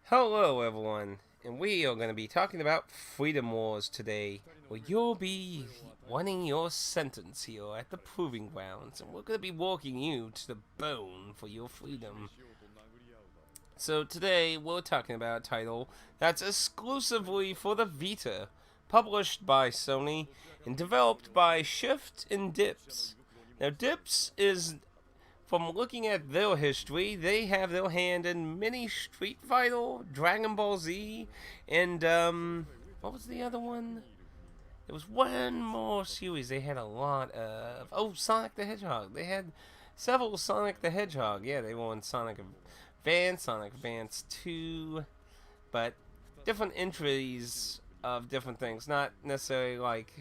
Hello, everyone, and we are going to be talking about Freedom Wars today, where you'll be winning your sentence here at the Proving Grounds, and we're going to be walking you to the bone for your freedom. So today, we're talking about a title that's exclusively for the Vita, published by Sony, and developed by Shift and Dips. Now, Dips is from looking at their history, they have their hand in many Street Fighter, Dragon Ball Z, and what was the other one? There was one more series they had a lot of. Oh, Sonic the Hedgehog. They had several Sonic the Hedgehog. Yeah, they were in Sonic Advance, Sonic Advance 2, but different entries of different things. Not necessarily like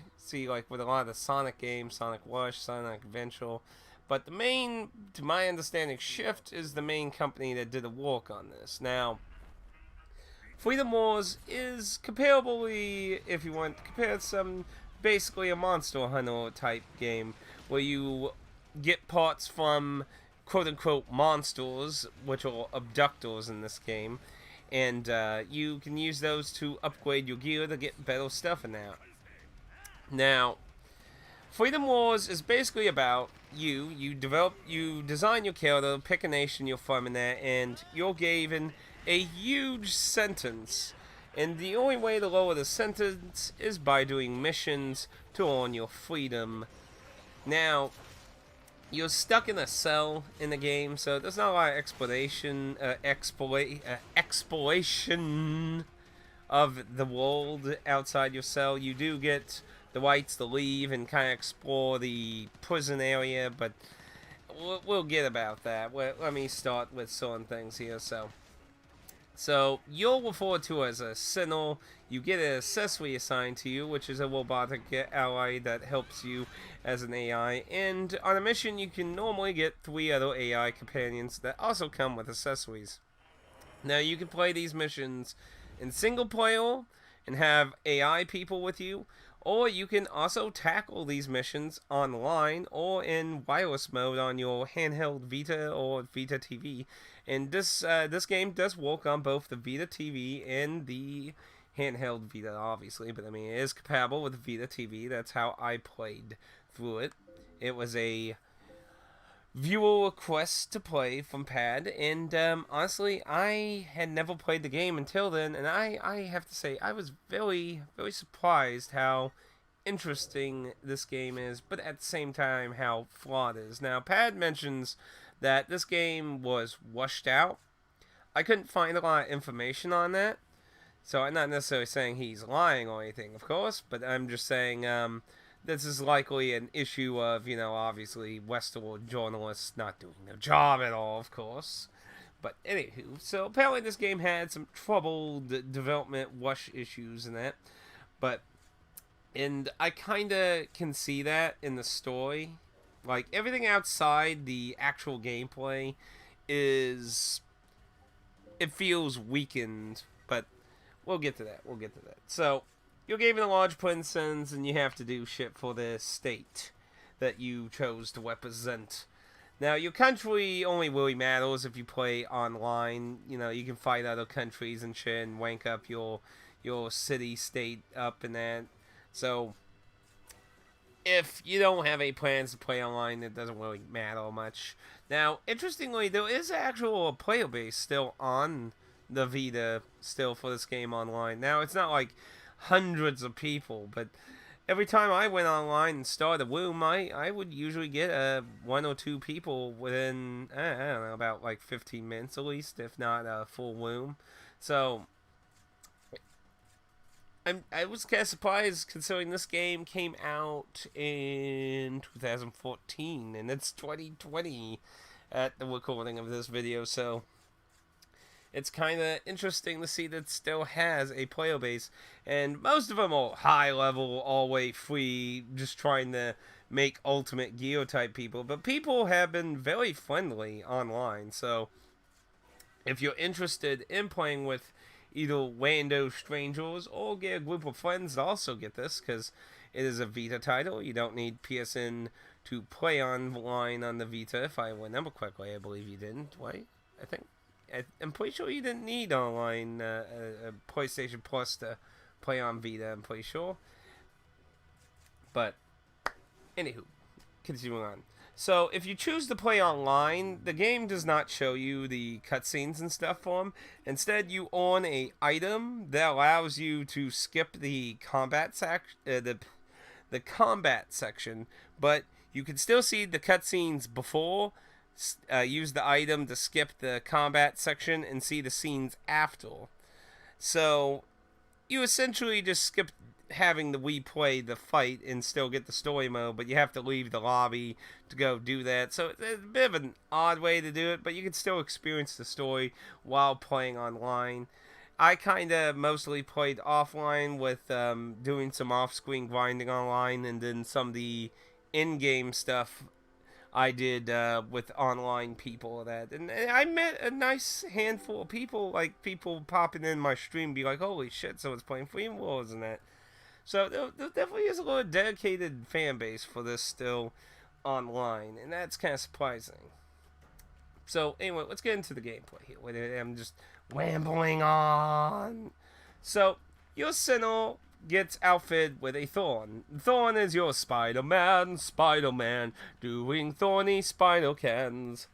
with a lot of the Sonic games, Sonic Rush, Sonic Adventure. But the main, to my understanding, Shift is the main company that did the work on this. Now, Freedom Wars is comparably, if you want to compare some, basically a Monster Hunter type game where you get parts from quote unquote monsters, which are abductors in this game, and you can use those to upgrade your gear to get better stuff in that. Now, Freedom Wars is basically about you design your character, pick a nation you're from in that, and you're given a huge sentence. And the only way to lower the sentence is by doing missions to earn your freedom. Now, you're stuck in a cell in the game, so there's not a lot of exploration of the world outside your cell. You do get the rights to leave and kind of explore the prison area, but we'll get about that. Let me start with certain things here. So you're referred to as a Sentinel. You get an accessory assigned to you, which is a robotic ally that helps you as an AI. And on a mission, you can normally get 3 other AI companions that also come with accessories. Now, you can play these missions in single player and have AI people with you, or you can also tackle these missions online or in wireless mode on your handheld Vita or Vita TV. And this game does work on both the Vita TV and the handheld Vita, obviously. But I mean, it is compatible with Vita TV. That's how I played through it. It was a viewer request to play from Pad, and honestly, I had never played the game until then, and I have to say, I was very, very surprised how interesting this game is, but at the same time, how flawed it is. Now, Pad mentions that this game was washed out. I couldn't find a lot of information on that, so I'm not necessarily saying he's lying or anything, of course, but I'm just saying, this is likely an issue of, obviously Westworld journalists not doing their job at all, of course. But anywho, so apparently this game had some troubled development wash issues in that. But, and I kind of can see that in the story. Like, everything outside the actual gameplay is, it feels weakened, but we'll get to that. So, you're given a large presence, and you have to do shit for the state that you chose to represent. Now, your country only really matters if you play online. You can fight other countries and shit and rank up your city, state up and that. So, if you don't have any plans to play online, it doesn't really matter much. Now, interestingly, there is actual player base still on the Vita still for this game online. Now, it's not like hundreds of people, but every time I went online and started a room, I would usually get 1 or 2 people within, I don't know, about like 15 minutes at least, if not a full room. So, I was kind of surprised considering this game came out in 2014 and it's 2020 at the recording of this video, so it's kind of interesting to see that it still has a player base, and most of them are high level, all way free, just trying to make ultimate gear type people. But people have been very friendly online, so if you're interested in playing with either rando strangers or get a group of friends to also get this, because it is a Vita title, you don't need PSN to play online on the Vita, if I remember correctly. I believe you didn't, right? I think. I'm pretty sure you didn't need online PlayStation Plus to play on Vita. I'm pretty sure. But anywho, continuing on. So if you choose to play online, the game does not show you the cutscenes and stuff for them. Instead, you own a item that allows you to skip the combat the combat section, but you can still see the cutscenes before. Use the item to skip the combat section and see the scenes after. So you essentially just skip having to replay the fight and still get the story mode, but you have to leave the lobby to go do that. So it's a bit of an odd way to do it, but you can still experience the story while playing online. I kind of mostly played offline with doing some off-screen grinding online, and then some of the in-game stuff I did with online people. And I met a nice handful of people, like people popping in my stream, be like, "Holy shit, someone's playing Flame Wars and that." So there definitely is a little dedicated fan base for this still online, and that's kind of surprising. So anyway, let's get into the gameplay here. I'm just rambling on. So your Sentinel gets outfitted with a thorn. Thorn is your Spider-Man, doing thorny spider cans.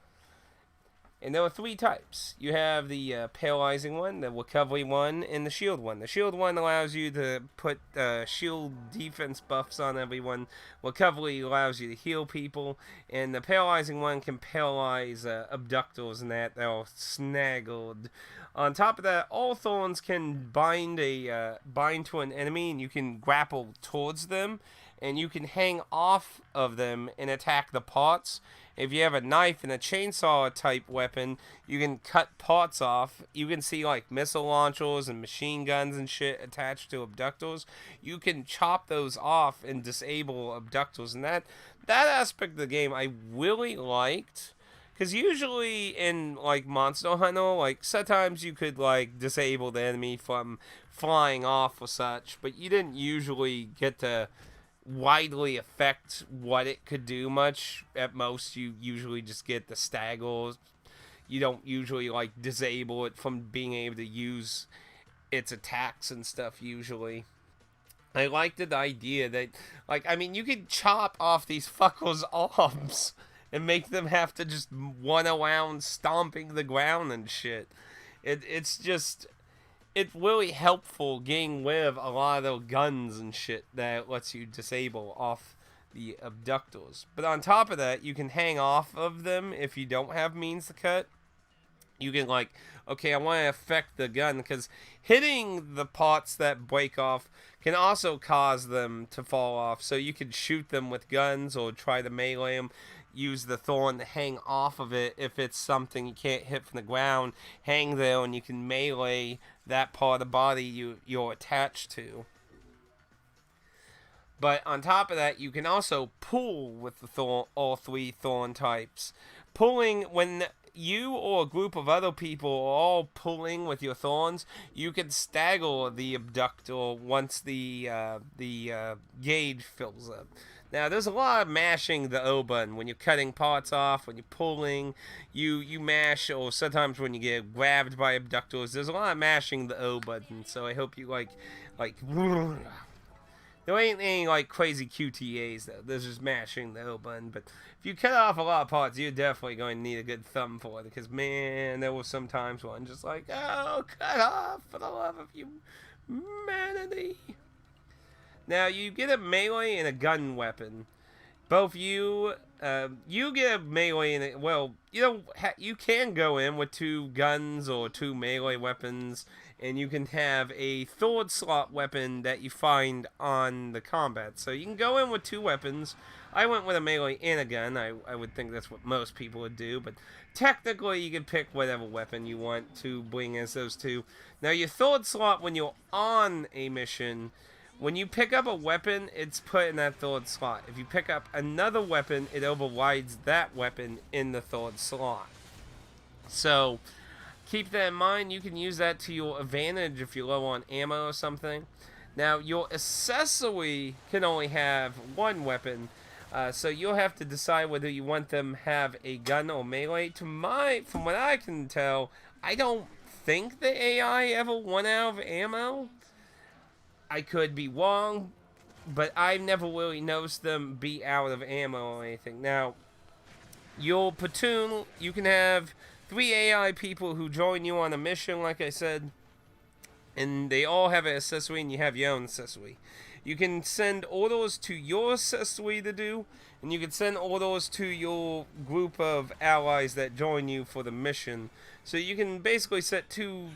And there are 3 types. You have the paralyzing one, the recovery one, and the shield one. The shield one allows you to put shield defense buffs on everyone. Recovery allows you to heal people. And the paralyzing one can paralyze abductors and that are snaggled. On top of that, all thorns can bind to an enemy, and you can grapple towards them. And you can hang off of them and attack the parts. If you have a knife and a chainsaw type weapon, you can cut parts off. You can see like missile launchers and machine guns and shit attached to abductors. You can chop those off and disable abductors. And that aspect of the game I really liked. Because usually in like Monster Hunter, like sometimes you could like disable the enemy from flying off or such. But you didn't usually get to widely affect what it could do much. At most, you usually just get the staggers. You don't usually like disable it from being able to use its attacks and stuff usually. I liked the idea that, like, I mean, you could chop off these fuckers' arms and make them have to just run around stomping the ground and shit. It's really helpful getting rid of a lot of those guns and shit that lets you disable off the abductors. But on top of that, you can hang off of them if you don't have means to cut. You can like, okay, I want to affect the gun, because hitting the parts that break off can also cause them to fall off. So you can shoot them with guns or try to melee them. Use the thorn to hang off of it if it's something you can't hit from the ground. Hang there and you can melee that part of the body you're attached to. But on top of that, you can also pull with the all 3 thorn types. Pulling, when you or a group of other people are all pulling with your thorns, you can stagger the abductor once the gauge fills up. Now, there's a lot of mashing the O button when you're cutting parts off, when you're pulling, you mash, or sometimes when you get grabbed by abductors, there's a lot of mashing the O button, so I hope you like, there ain't any, like, crazy QTAs, though. There's just mashing the O button, but if you cut off a lot of parts, you're definitely going to need a good thumb for it, because, man, there were some times when I'm just like, oh, cut off, for the love of humanity. Now, you get a melee and a gun weapon. Both you get a melee and well, you can go in with 2 guns or 2 melee weapons, and you can have a third slot weapon that you find on the combat. So you can go in with 2 weapons. I went with a melee and a gun. I would think that's what most people would do, but technically you can pick whatever weapon you want to bring as those 2. Now, your third slot, when you're on a mission, when you pick up a weapon, it's put in that third slot. If you pick up another weapon, it overrides that weapon in the third slot. So, keep that in mind. You can use that to your advantage if you're low on ammo or something. Now, your accessory can only have 1 weapon. So you'll have to decide whether you want them have a gun or melee. From what I can tell, I don't think the AI ever won out of ammo. I could be wrong, but I've never really noticed them be out of ammo or anything. Now, your platoon, you can have 3 AI people who join you on a mission, like I said, and they all have an accessory, and you have your own accessory. You can send orders to your accessory to do, and you can send orders to your group of allies that join you for the mission. So you can basically set 2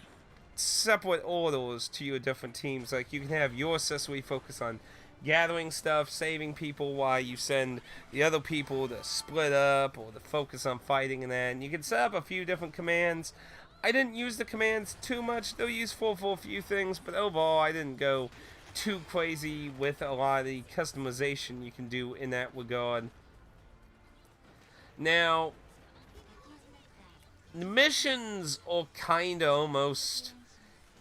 separate orders to your different teams. Like, you can have your accessory focus on gathering stuff, saving people, while you send the other people to split up or to focus on fighting and that. And you can set up a few different commands. I didn't use the commands too much. They're useful for a few things, but overall I didn't go too crazy with a lot of the customization you can do in that regard. Now, the missions are kind of almost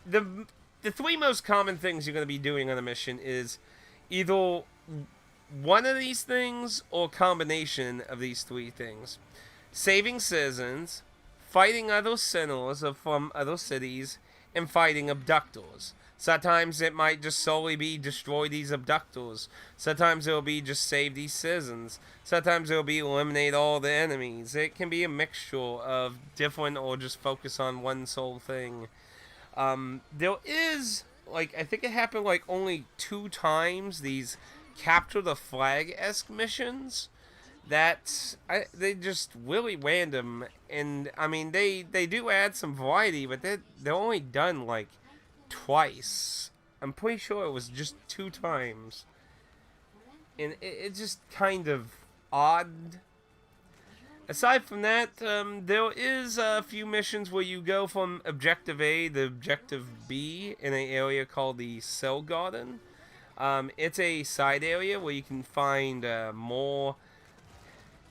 the 3 most common things you're going to be doing on a mission is either one of these things or a combination of these 3 things. Saving citizens, fighting other sentinels from other cities, and fighting abductors. Sometimes it might just solely be destroy these abductors. Sometimes it'll be just save these citizens. Sometimes it'll be eliminate all the enemies. It can be a mixture of different or just focus on one sole thing. There is, like, I think it happened like only 2 times, these capture the flag-esque missions that they just really random, and I mean they do add some variety, but they're only done like twice. I'm pretty sure it was just 2 times, and it's just kind of odd. Aside from that, there is a few missions where you go from Objective A to Objective B in an area called the Cell Garden. It's a side area where you can find more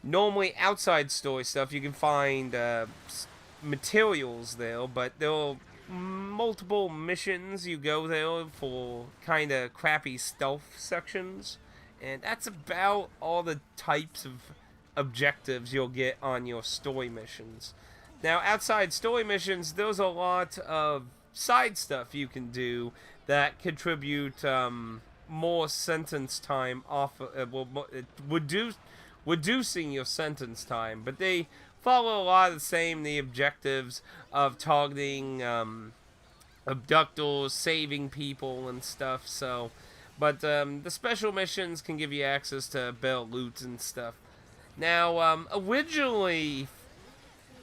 normally outside story stuff. You can find materials there, but there are multiple missions you go there for kind of crappy stealth sections, and that's about all the types of objectives you'll get on your story missions. Now, outside story missions, there's a lot of side stuff you can do that contribute more sentence time off, reducing your sentence time, but they follow a lot of the objectives of targeting abductors, saving people and stuff. So, but the special missions can give you access to better loot and stuff. Now,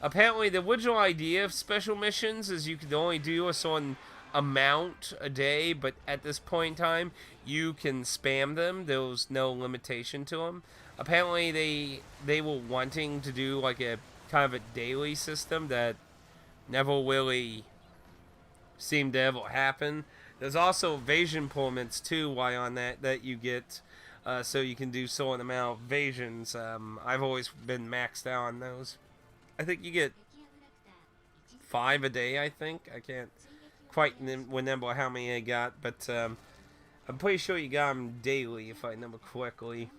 apparently the original idea of special missions is you could only do a certain amount a day, but at this point in time, you can spam them. There's no limitation to them. Apparently, they were wanting to do like a kind of a daily system that never really seemed to ever happen. There's also evasion permits too, while on that you get, so you can do certain amount of evasions. I've always been maxed out on those. I think you get 5 a day. I think I can't quite remember how many I got, but I'm pretty sure you got them daily if I remember correctly.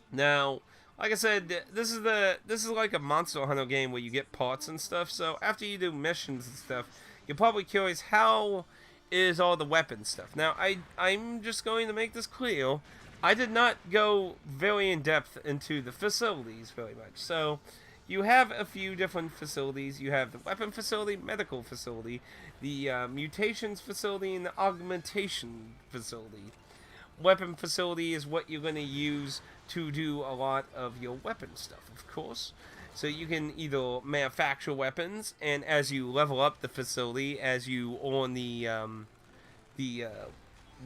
Now, like I said, this is like a Monster Hunter game where you get parts and stuff. So after you do missions and stuff, you're probably curious, how is all the weapon stuff? Now, I'm just going to make this clear. I did not go very in depth into the facilities very much. So you have a few different facilities. You have the weapon facility, medical facility, the mutations facility, and the augmentation facility. Weapon facility is what you're going to use to do a lot of your weapon stuff, of course. So you can either manufacture weapons, and as you level up the facility, as you earn the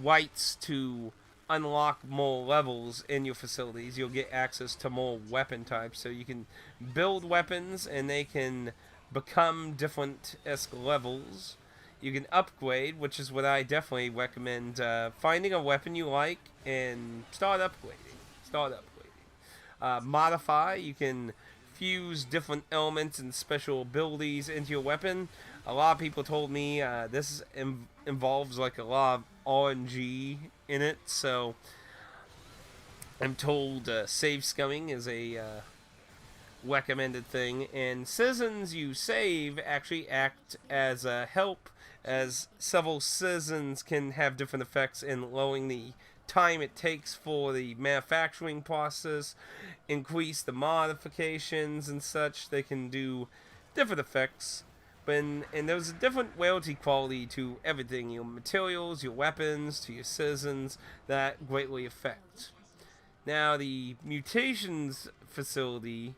rights to unlock more levels in your facilities, you'll get access to more weapon types. So you can build weapons, and they can become different levels. You can upgrade, which is what I definitely recommend. Finding a weapon you like and start upgrading. Modify. You can fuse different elements and special abilities into your weapon. A lot of people told me this involves like a lot of RNG in it, so I'm told save scumming is a recommended thing. And citizens you save actually act as a help, as several citizens can have different effects in lowering the time it takes for the manufacturing process, increase the modifications and such. They can do different effects. And there's a different royalty quality to everything, your materials, your weapons, to your citizens, that greatly affect. Now, the mutations facility,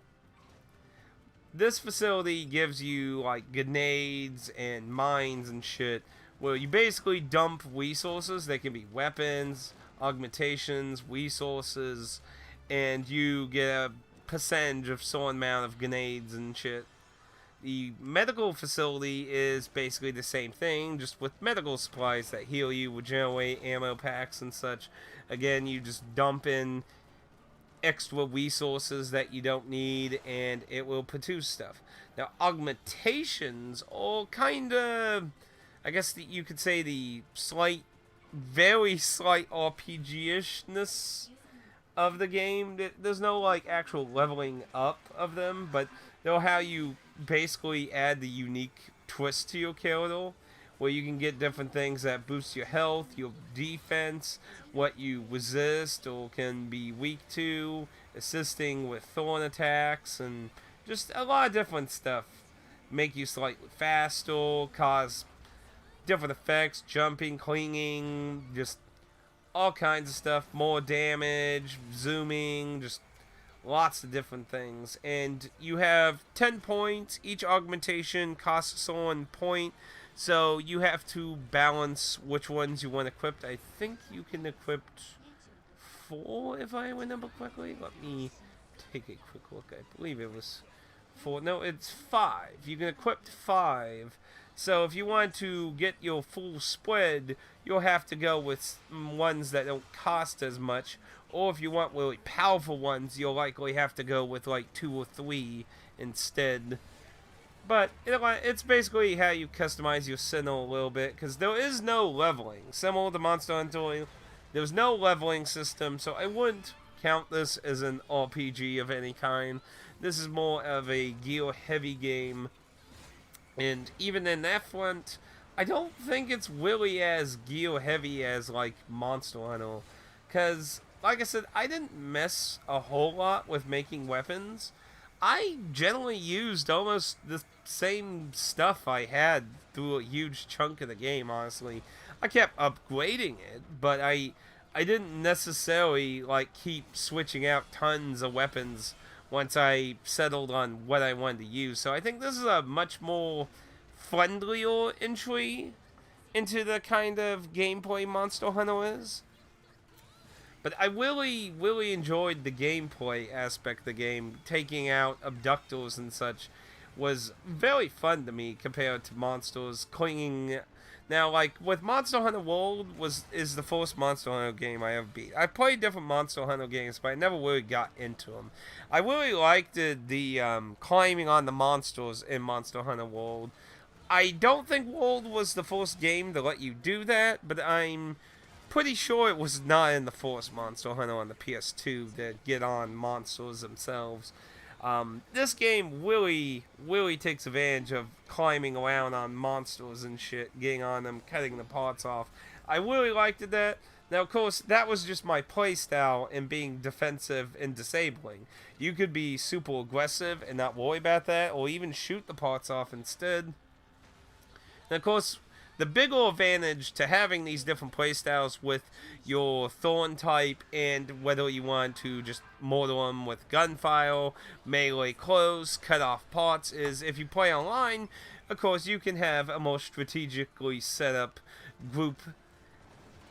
this facility gives you like grenades and mines and shit, where you basically dump resources. They can be weapons, augmentations, resources, and you get a percentage of some amount of grenades and shit. The medical facility is basically the same thing, just with medical supplies that heal you, regenerate ammo packs and such. Again, you just dump in extra resources that you don't need, and it will produce stuff. Now, augmentations are kind of, I guess you could say, the slight, very slight RPG-ishness of the game. There's no like actual leveling up of them, but they'll how you basically add the unique twist to your character, where you can get different things that boost your health, your defense, what you resist or can be weak to, assisting with thorn attacks, and just a lot of different stuff. Make you slightly faster, cause different effects, jumping, clinging, just all kinds of stuff, more damage, zooming, just lots of different things. And you have 10 points. Each augmentation costs someone a point, so you have to balance which ones you want equipped. I think you can equip 4, if I remember correctly. Let me take a quick look. I believe it was 4. No, it's 5. You can equip 5. So if you want to get your full spread, you'll have to go with ones that don't cost as much. Or if you want really powerful ones, you'll likely have to go with like 2 or 3 instead. But it's basically how you customize your Sentinel a little bit, because there is no leveling. Similar to Monster Hunter, there's no leveling system, so I wouldn't count this as an RPG of any kind. This is more of a gear-heavy game. And even in that front, I don't think it's really as gear heavy as like Monster Hunter. Because, like I said, I didn't mess a whole lot with making weapons. I generally used almost the same stuff I had through a huge chunk of the game, honestly. I kept upgrading it, but I didn't necessarily like keep switching out tons of weapons once I settled on what I wanted to use. So I think this is a much more friendlier entry into the kind of gameplay Monster Hunter is. But I really, really enjoyed the gameplay aspect of the game. Taking out abductors and such was very fun to me compared to monsters clinging. Now, like, with Monster Hunter World is the first Monster Hunter game I ever beat. I played different Monster Hunter games, but I never really got into them. I really liked the climbing on the monsters in Monster Hunter World. I don't think World was the first game to let you do that, but I'm pretty sure it was not in the first Monster Hunter on the PS2 to get on monsters themselves. This game really, really takes advantage of climbing around on monsters and shit, getting on them, cutting the parts off. I really liked that. Now, of course, that was just my playstyle in being defensive and disabling. You could be super aggressive and not worry about that, or even shoot the parts off instead. And, of course, the bigger advantage to having these different playstyles with your thorn type, and whether you want to just mortar them with gunfire, melee close, cut off parts, is if you play online, of course, you can have a more strategically set up group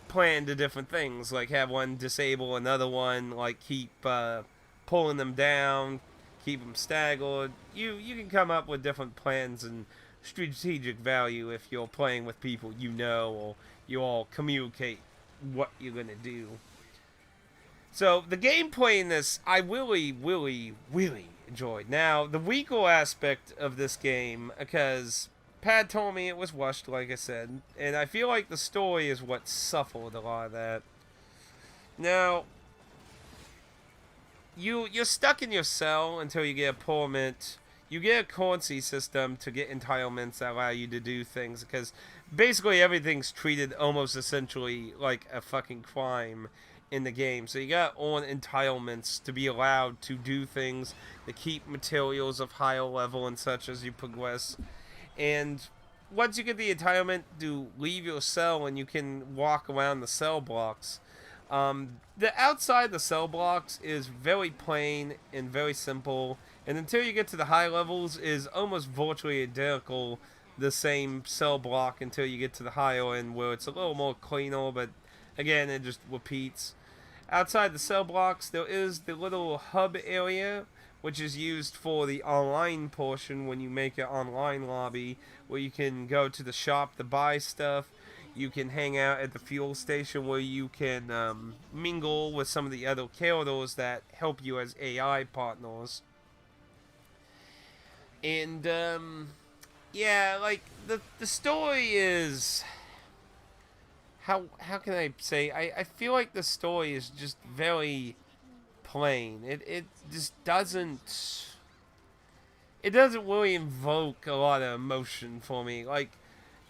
plan to different things, like have one disable another one, like keep pulling them down, keep them staggered. You can come up with different plans and strategic value if you're playing with people you know, or you all communicate what you're gonna do. So the gameplay in this I really, really, really enjoyed. Now, the weaker aspect of this game, because Pat told me it was rushed, like I said, and I feel like the story is what suffered a lot of that. Now, you're stuck in your cell until you get a permit. You get a currency system to get entitlements that allow you to do things, because basically everything's treated almost essentially like a fucking crime in the game. So you got earn entitlements to be allowed to do things, to keep materials of higher level and such as you progress. And once you get the entitlement to leave your cell and you can walk around the cell blocks, the outside the cell blocks is very plain and very simple, and until you get to the high levels is almost virtually identical the same cell block until you get to the higher end where it's a little more cleaner, but again it just repeats. Outside the cell blocks there is the little hub area, which is used for the online portion when you make an online lobby where you can go to the shop to buy stuff. You can hang out at the fuel station where you can mingle with some of the other characters that help you as AI partners. And yeah, like the story is how can I say? I feel like the story is just very plain. It just doesn't really invoke a lot of emotion for me. Like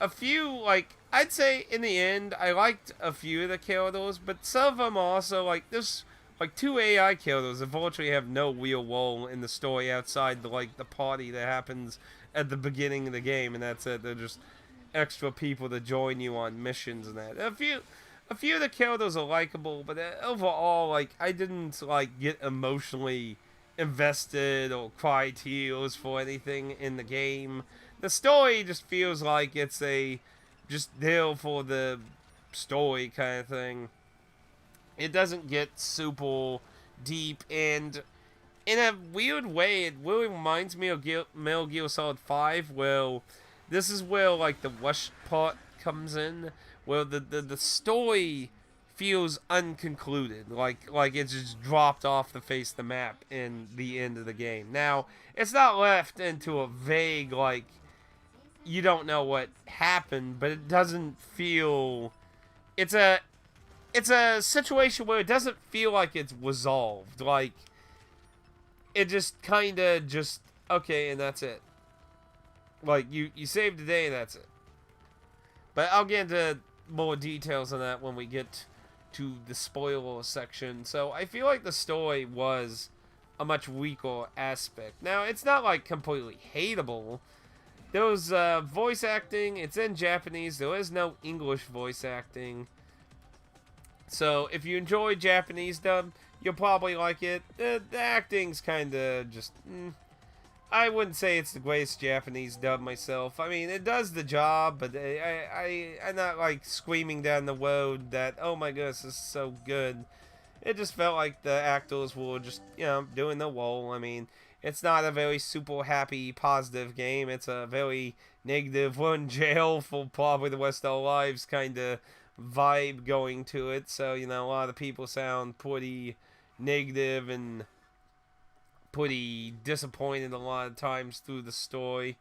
a few, like I'd say in the end I liked a few of the characters, but some of them are also like this, like two AI characters that virtually have no real role in the story outside the party that happens at the beginning of the game, and that's it. They're just extra people to join you on missions and that. A few of the characters are likable, but overall, like I didn't like get emotionally invested or cry tears for anything in the game. The story just feels like it's a just there for the story kind of thing. It doesn't get super deep, and in a weird way, it really reminds me of Metal Gear Solid 5, where this is where like the rush part comes in, where the story feels unconcluded, like it's just dropped off the face of the map in the end of the game. Now, it's not left into a vague, like, you don't know what happened, but it doesn't feel, it's a situation where it doesn't feel like it's resolved. Like, it just kind of just, okay, and that's it. Like, you saved the day and that's it. But I'll get into more details on that when we get to the spoiler section. So I feel like the story was a much weaker aspect. Now, it's not like completely hateable. There was voice acting. It's in Japanese. There is no English voice acting. So if you enjoy Japanese dub, you'll probably like it. The acting's kind of just... I wouldn't say it's the greatest Japanese dub myself. I mean, it does the job, but I'm not like screaming down the road that, oh my goodness, this is so good. It just felt like the actors were just, doing the role. I mean, it's not a very super happy, positive game. It's a very negative, we're in jail for probably the rest of our lives kind of vibe going to it. So, a lot of people sound pretty negative and pretty disappointed a lot of times through the story.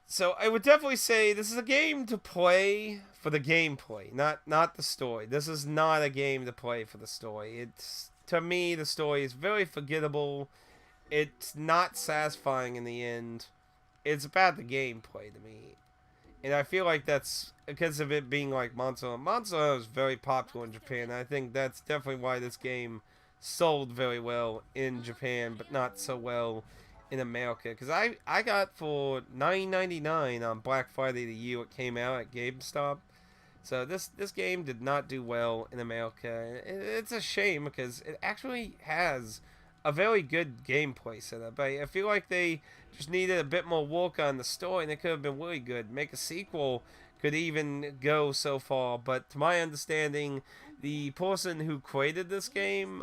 So I would definitely say this is a game to play for the gameplay, not the story. This is not a game to play for the story. It's, to me, the story is very forgettable. It's not satisfying in the end. It's about the gameplay to me. And I feel like that's because of it being like Monster Hunter. Monster Hunter is very popular in Japan. I think that's definitely why this game sold very well in Japan, but not so well in America. Because I got for $9.99 on Black Friday the year it came out at GameStop. So this game did not do well in America. It's a shame because it actually has a very good gameplay setup. I feel like they just needed a bit more work on the story, and it could have been really good. Make a sequel could even go so far, but to my understanding, the person who created this game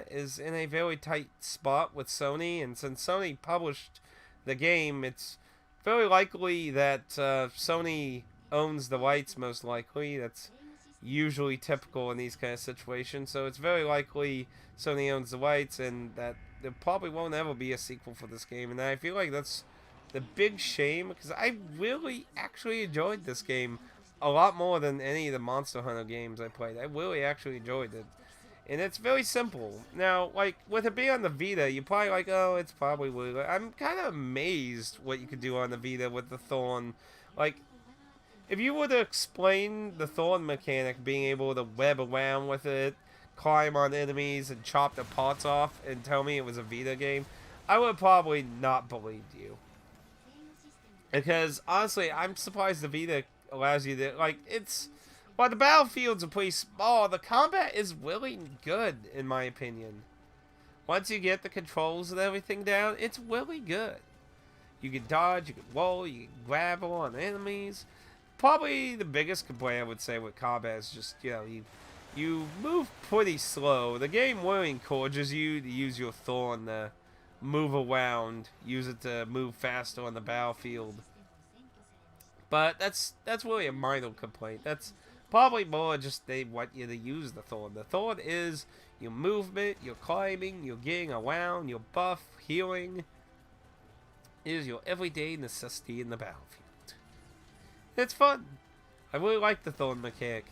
is in a very tight spot with Sony, and since Sony published the game, it's very likely that Sony owns the rights, most likely. That's usually typical in these kind of situations, so it's very likely Sony owns the rights, and that there probably won't ever be a sequel for this game, and I feel like that's the big shame, because I really actually enjoyed this game a lot more than any of the Monster Hunter games I played. I really actually enjoyed it. And it's very simple. Now, like, with it being on the Vita, you're probably like, oh, it's probably weird. I'm kind of amazed what you could do on the Vita with the Thorn. Like, if you were to explain the Thorn mechanic, being able to web around with it, climb on enemies, and chop their parts off, and tell me it was a Vita game, I would probably not believe you. Because, honestly, I'm surprised the Vita allows you to, like, it's... While the battlefields are pretty small, the combat is really good, in my opinion. Once you get the controls and everything down, it's really good. You can dodge, you can roll, you can grapple on enemies. Probably the biggest complaint I would say with combat is just, you move pretty slow. The game really encourages you to use your Thorn to move around, use it to move faster on the battlefield. But that's really a minor complaint. That's probably more just they want you to use the Thorn. The Thorn is your movement, your climbing, your getting around, your buff, healing. It is your everyday necessity in the battlefield. It's fun. I really like the Thorn mechanic.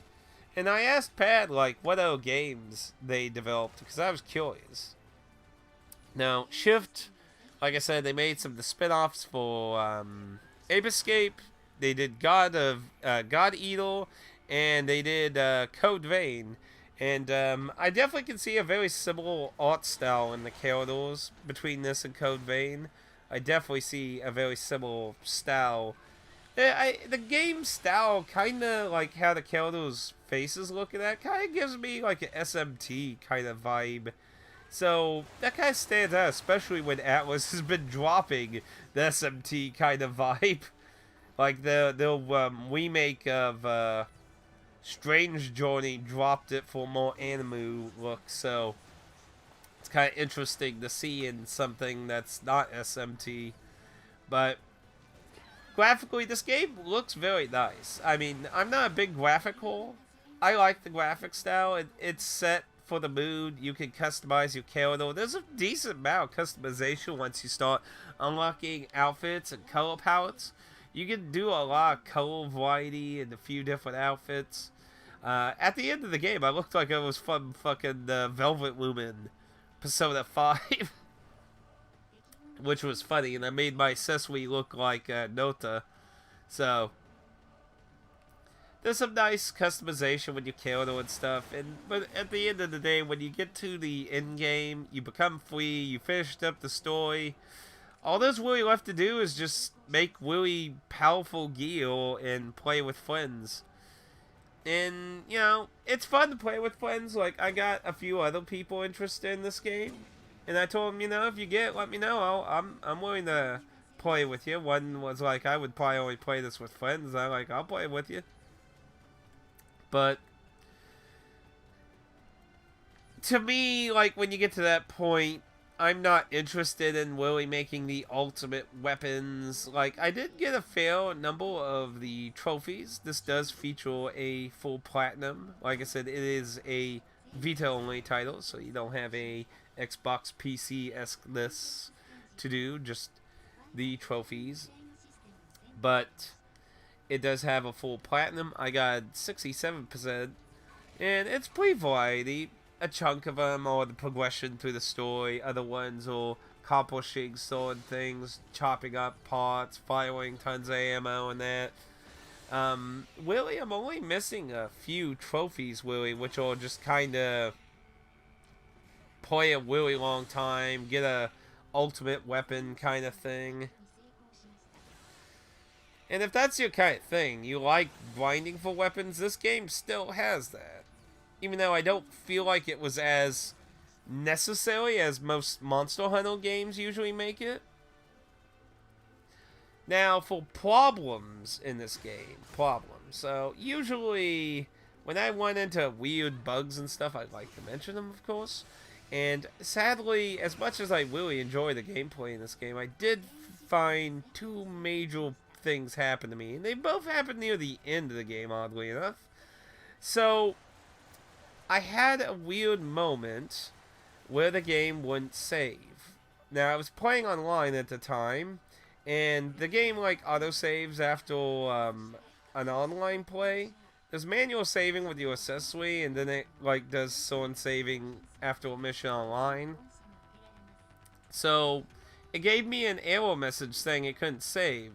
And I asked Pat, like, what other games they developed, because I was curious. Now, Shift, like I said, they made some of the spin-offs for Ape Escape. They did God Eagle, and they did Code Vein. And I definitely can see a very similar art style in the characters between this and Code Vein. I definitely see a very similar style. The game style, kind of like how the characters' faces look at that, kind of gives me like an SMT kind of vibe. So that kind of stands out, especially when Atlas has been dropping the SMT kind of vibe. Like the remake of Strange Journey dropped it for more anime look, so it's kind of interesting to see in something that's not SMT. But graphically, this game looks very nice. I mean, I'm not a big graphic whore. I like the graphic style. It's set for the mood. You can customize your character. There's a decent amount of customization once you start unlocking outfits and color palettes. You can do a lot of color variety and a few different outfits. At the end of the game, I looked like I was from fucking Velvet Lumen Persona 5. Which was funny, and I made my Sesui look like Nota. So, there's some nice customization with your character and stuff. But at the end of the day, when you get to the end game, you become free, you finished up the story. All there's really left to do is just make really powerful gear and play with friends. And, it's fun to play with friends. Like, I got a few other people interested in this game. And I told him, if you get, let me know. I'm willing to play with you. One was like, I would probably only play this with friends. I'll play with you. But to me, like, when you get to that point, I'm not interested in really making the ultimate weapons. Like, I did get a fair number of the trophies. This does feature a full platinum. Like I said, it is a Vita-only title, so you don't have a Xbox PC-esque-ness to do, just the trophies. But it does have a full platinum. I got 67%, and it's pretty variety. A chunk of them are the progression through the story. Other ones are accomplishing certain things, chopping up parts, firing tons of ammo, and that. Really, I'm only missing a few trophies, really, which are just kind of play a really long time, get a ultimate weapon kind of thing. And if that's your kind of thing, you like grinding for weapons, this game still has that. Even though I don't feel like it was as necessary as most Monster Hunter games usually make it. Now, for problems in this game, So, usually, when I went into weird bugs and stuff, I'd like to mention them, of course. And sadly, as much as I really enjoy the gameplay in this game, I did find two major things happen to me. And they both happened near the end of the game, oddly enough. So, I had a weird moment where the game wouldn't save. Now, I was playing online at the time, and the game, like, autosaves after an online play. there's manual saving with your accessory, and then it like does sword saving after a mission online. So it gave me an error message saying it couldn't save.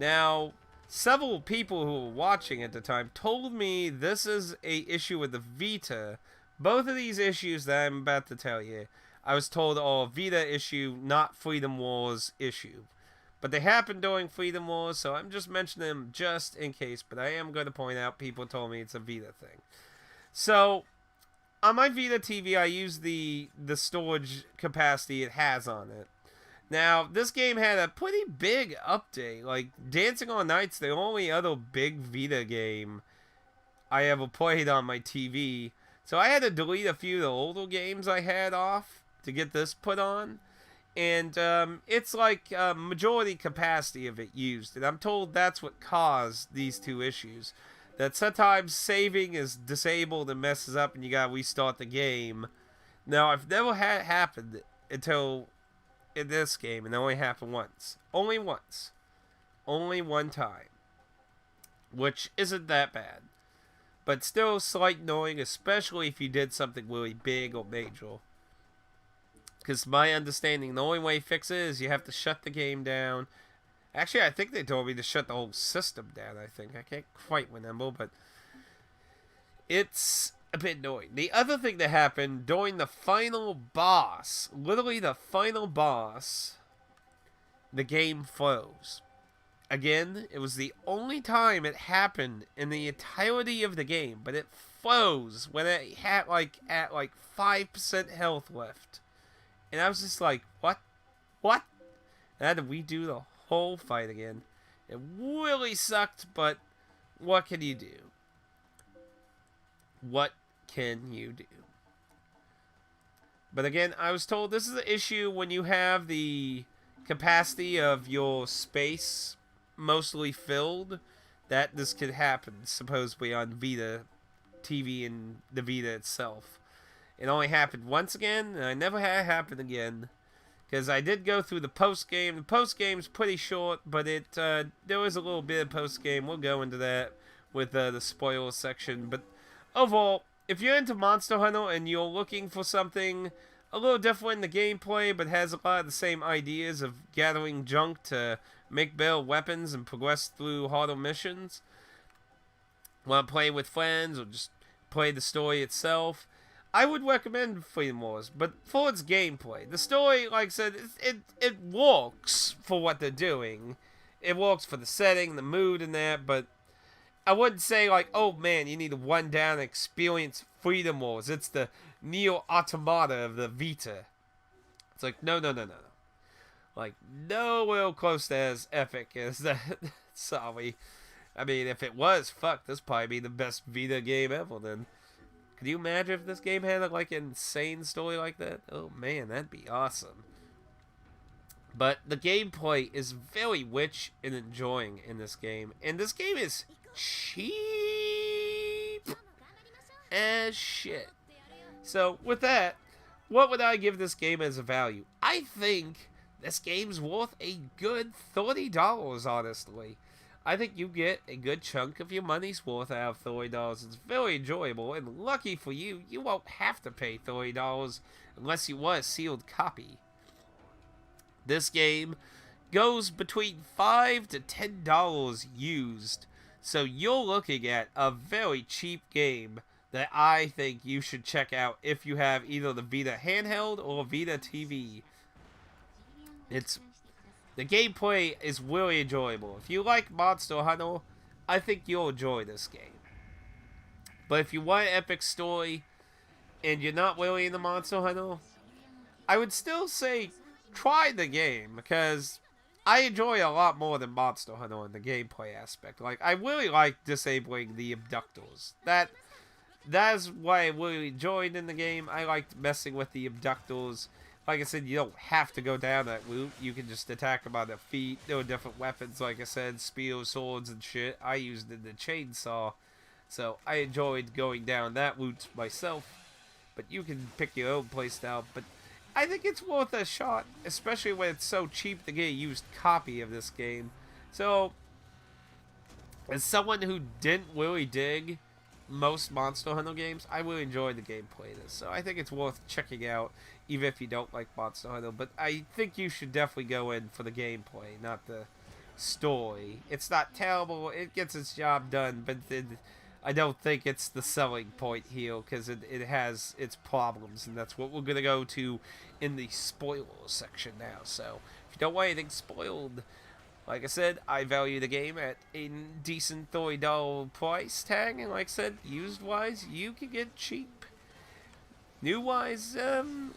Now, several people who were watching at the time told me this is a issue with the Vita. Both of these issues that I'm about to tell you, I was told are Vita issue, not Freedom Wars issue. But they happened during Freedom Wars, so I'm just mentioning them just in case. But I am going to point out people told me it's a Vita thing. So on my Vita TV, I use the storage capacity it has on it. Now, this game had a pretty big update. Like, Dancing on Night's the only other big Vita game I ever played on my TV. So I had to delete a few of the older games I had off to get this put on. And it's like majority capacity of it used. And I'm told that's what caused these two issues. That sometimes saving is disabled and messes up and you gotta restart the game. Now, I've never had it happen until in this game, and it only happened once. Only once. Only one time. Which isn't that bad. But still slight annoying, especially if you did something really big or major. Because my understanding, the only way to fix it is you have to shut the game down. Actually, I think they told me to shut the whole system down, I think. I can't quite remember, but it's a bit annoying. The other thing that happened during the final boss, literally the final boss, the game froze. Again, it was the only time it happened in the entirety of the game, but it froze when it had at 5% health left. And I was just like, what? What? And I had to redo the whole fight again. It really sucked, but what can you do? What can you do? But again, I was told this is an issue when you have the capacity of your space mostly filled, that this could happen, supposedly on Vita TV and the Vita itself. It only happened once again, and I never had it happen again. Because I did go through the post-game. The post-game's pretty short, but there was a little bit of post-game. We'll go into that with the spoiler section. But overall, if you're into Monster Hunter and you're looking for something a little different in the gameplay, but has a lot of the same ideas of gathering junk to make better weapons and progress through harder missions, want to play with friends or just play the story itself, I would recommend Freedom Wars, but for its gameplay. The story, like I said, it works for what they're doing. It works for the setting, the mood, and that, but I wouldn't say, like, oh man, you need to run down and experience Freedom Wars. It's the Neo Automata of the Vita. It's like, no. Like, nowhere close to as epic as that. Sorry. I mean, if it was, fuck, this probably be the best Vita game ever then. Could you imagine if this game had like an insane story like that? Oh man, that'd be awesome. But the gameplay is very rich and enjoying in this game. And this game is cheap as shit. So with that, what would I give this game as a value? I think this game's worth a good $30, honestly. I think you get a good chunk of your money's worth out of $30. It's very enjoyable, and lucky for you, you won't have to pay $30 unless you want a sealed copy. This game goes between $5 to $10 used, so you're looking at a very cheap game that I think you should check out if you have either the Vita handheld or Vita TV. The gameplay is really enjoyable. If you like Monster Hunter, I think you'll enjoy this game. But if you want an epic story, and you're not really into Monster Hunter, I would still say try the game, because I enjoy a lot more than Monster Hunter in the gameplay aspect. Like, I really like disabling the abductors. That's why I really enjoyed in the game. I liked messing with the abductors. Like I said, you don't have to go down that route. You can just attack them on their feet. There are different weapons, like I said, spears, swords, and shit. I used the chainsaw, so I enjoyed going down that route myself. But you can pick your own playstyle. But I think it's worth a shot, especially when it's so cheap to get a used copy of this game. So, as someone who didn't really dig most Monster Hunter games, I really enjoy the gameplay in this. So I think it's worth checking out, even if you don't like Monster Hunter. But I think you should definitely go in for the gameplay, not the story. It's not terrible. It gets its job done, but I don't think it's the selling point here, because it has its problems, and that's what we're going to go to in the spoiler section now. So if you don't want anything spoiled, like I said, I value the game at a decent $30 price tag, and like I said, used-wise, you can get cheap. New-wise,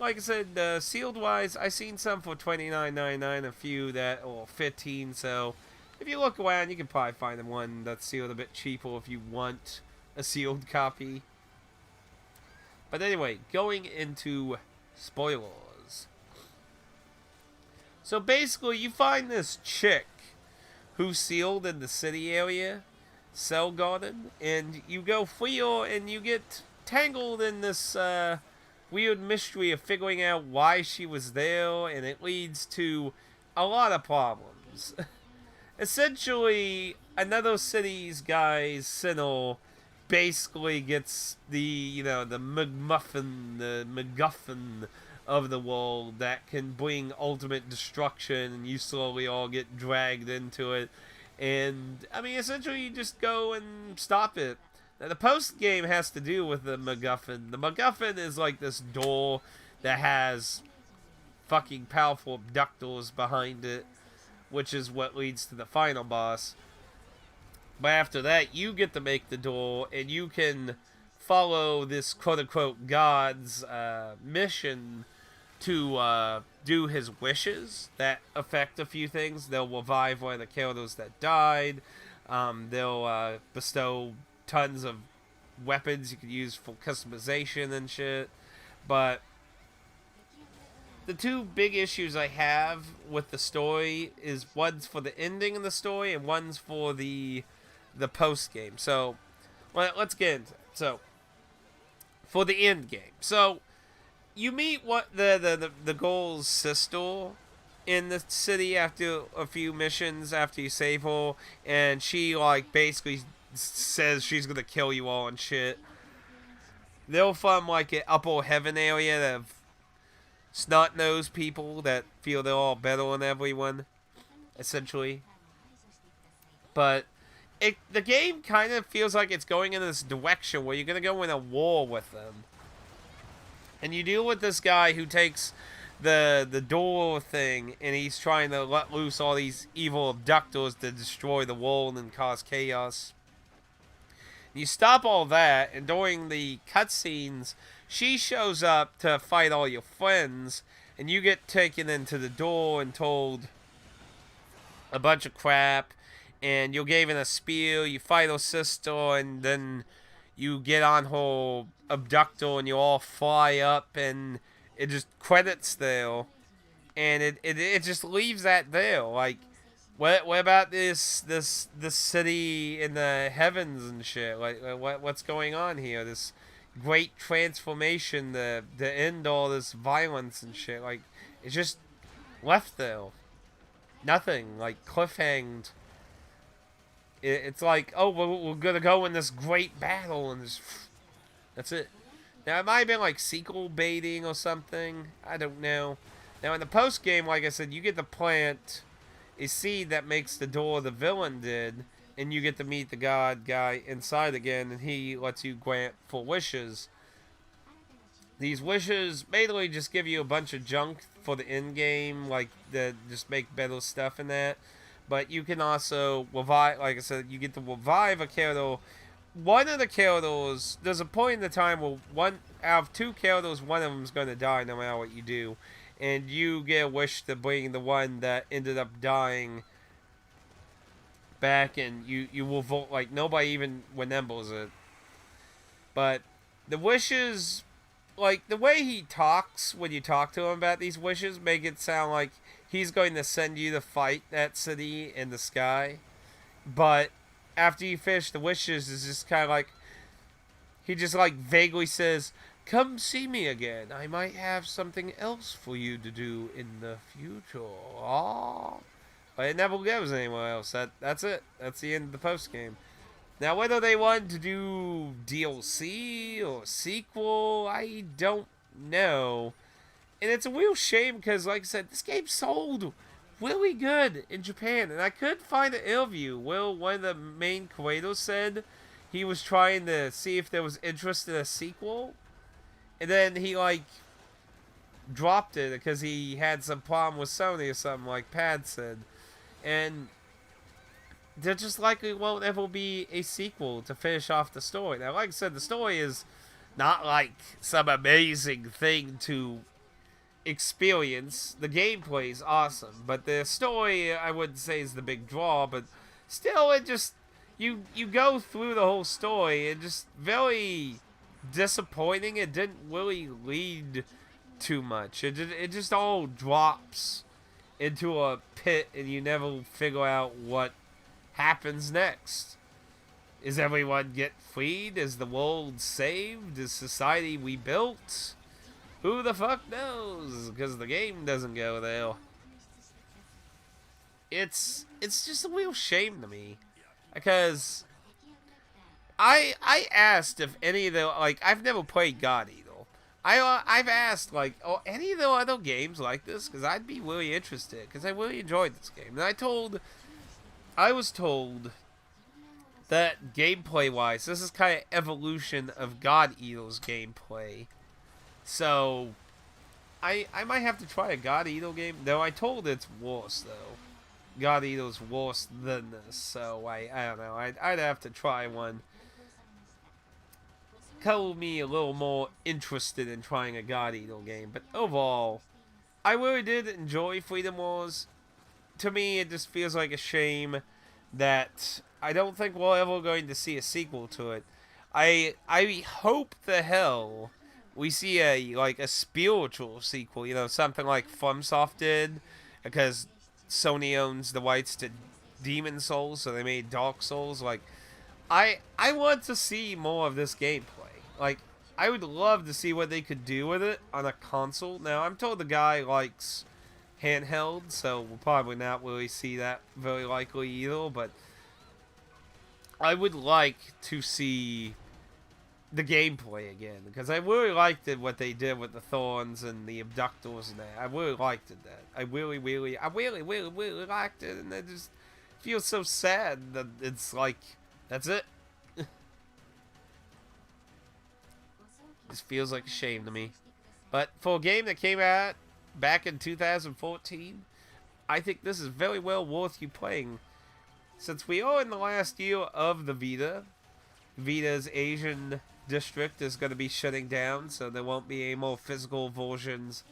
like I said, sealed-wise, I seen some for $29.99, a few that, or $15, so if you look around, you can probably find one that's sealed a bit cheaper if you want a sealed copy. But anyway, going into spoilers. So basically, you find this chick who's sealed in the city area, Cell Garden, and you go free her, and you get tangled in this weird mystery of figuring out why she was there, and it leads to a lot of problems. Essentially, another city's guy's sinner basically gets the MacGuffin of the world that can bring ultimate destruction, and you slowly all get dragged into it. And I mean, essentially, you just go and stop it. Now, the post game has to do with the MacGuffin. The MacGuffin is like this door that has fucking powerful abductors behind it, which is what leads to the final boss. But after that, you get to make the door, and you can follow this quote-unquote god's mission to do his wishes that affect a few things. They'll revive one of the characters that died. They'll bestow tons of weapons you can use for customization and shit. But the two big issues I have with the story is one's for the ending of the story and one's for the post game. So let's get into it. So for the end game, so you meet what the girl's sister in the city after a few missions after you save her, and she like basically says she's gonna kill you all and shit. They're from like an upper heaven area that have snot-nosed people that feel they're all better than everyone, essentially. But the game kind of feels like it's going in this direction where you're gonna go in a war with them. And you deal with this guy who takes the door thing, and he's trying to let loose all these evil abductors to destroy the world and cause chaos. You stop all that, and during the cutscenes, she shows up to fight all your friends, and you get taken into the door and told a bunch of crap, and you're given a spear, you fight her sister, and then you get on her abductor, and you all fly up, and it just credits there, and it just leaves that there. Like, what about this city in the heavens and shit? Like, what's going on here? This great transformation to end all this violence and shit. Like, it's just left there. Nothing. Like, cliffhanged. It's like, oh, we're gonna go in this great battle, and this, that's it. Now, it might have been like sequel baiting or something. I don't know. Now, in the post game, like I said, you get to plant a seed that makes the door the villain did, and you get to meet the god guy inside again, and he lets you grant full wishes. These wishes mainly just give you a bunch of junk for the end game, like just make better stuff in that. But you can also revive, like I said, you get to revive a character. One of the characters, there's a point in the time where one out of two characters, one of them's going to die no matter what you do. And you get a wish to bring the one that ended up dying back, and you will vote like nobody even remembers it. But the wishes, like the way he talks when you talk to him about these wishes, make it sound like he's going to send you to fight that city in the sky. But after you finish the wishes, it's just kind of like he just like vaguely says, "Come see me again. I might have something else for you to do in the future." Aww. But it never goes anywhere else. That's it. That's the end of the post game. Now, whether they want to do DLC or sequel, I don't know. And it's a real shame because, like I said, this game sold really good in Japan. And I could find an interview where one of the main creators said he was trying to see if there was interest in a sequel. And then he, like, dropped it because he had some problem with Sony or something, like Pad said. And there just likely won't ever be a sequel to finish off the story. Now, like I said, the story is not like some amazing thing to experience. The gameplay is awesome, but the story I wouldn't say is the big draw. But still, it just you go through the whole story and just very disappointing. It didn't really lead too much. It just all drops into a pit, and you never figure out what happens next. Is everyone get freed? Is the world saved? Is society rebuilt? Who the fuck knows? Because the game doesn't go there. It's just a real shame to me. Because I asked if any of the, like, I've never played God Eater. I've asked, like, oh, any of the other games like this? Because I'd be really interested. Because I really enjoyed this game. And I was told that gameplay-wise, this is kind of evolution of God Eater's gameplay. So, I might have to try a God Eater game. Though I told it's worse, though. God Eater's worse than this. So, I don't know. I'd have to try one. Color me a little more interested in trying a God Eater game. But overall, I really did enjoy Freedom Wars. To me, it just feels like a shame that I don't think we're ever going to see a sequel to it. I hope the hell we see a spiritual sequel, you know, something like FromSoft did, because Sony owns the rights to Demon Souls, so they made Dark Souls. Like, I want to see more of this gameplay. Like, I would love to see what they could do with it on a console. Now, I'm told the guy likes handheld, so we'll probably not really see that very likely either, but I would like to see the gameplay again, because I really liked it, what they did with the thorns and the abductors and that. I really liked it. I really liked it, and I just feel so sad that it's like, that's it. This feels like a shame to me. But for a game that came out back in 2014, I think this is very well worth you playing. Since we are in the last year of the Vita, Vita's Asian district is going to be shutting down, so there won't be any more physical versions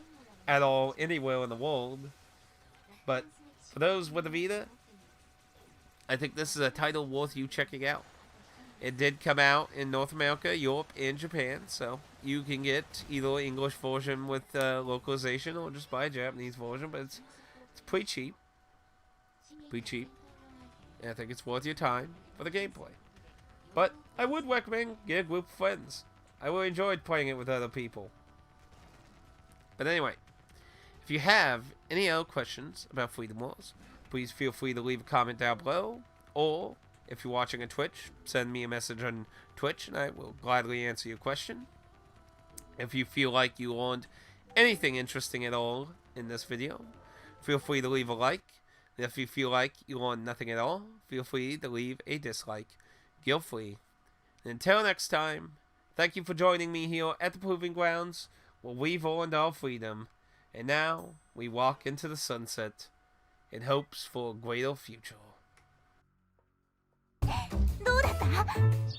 at all anywhere in the world. But for those with a Vita, I think this is a title worth you checking out. It did come out in North America, Europe, and Japan, so you can get either English version with localization or just buy a Japanese version, but it's pretty cheap. Pretty cheap. And I think it's worth your time for the gameplay. But I would recommend get a group of friends. I really enjoyed playing it with other people. But anyway, if you have any other questions about Freedom Wars, please feel free to leave a comment down below, or if you're watching on Twitch, send me a message on Twitch and I will gladly answer your question. If you feel like you learned anything interesting at all in this video, feel free to leave a like. And if you feel like you learned nothing at all, feel free to leave a dislike. Guilt-free. And until next time, thank you for joining me here at the Proving Grounds, where we've earned our freedom, and now we walk into the sunset in hopes for a greater future. どうだった？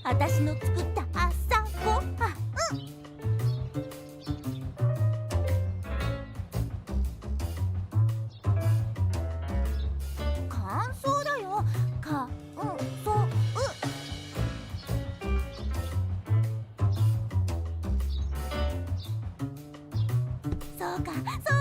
私の作った朝ごはん。感想だよ。感想。そうか、そう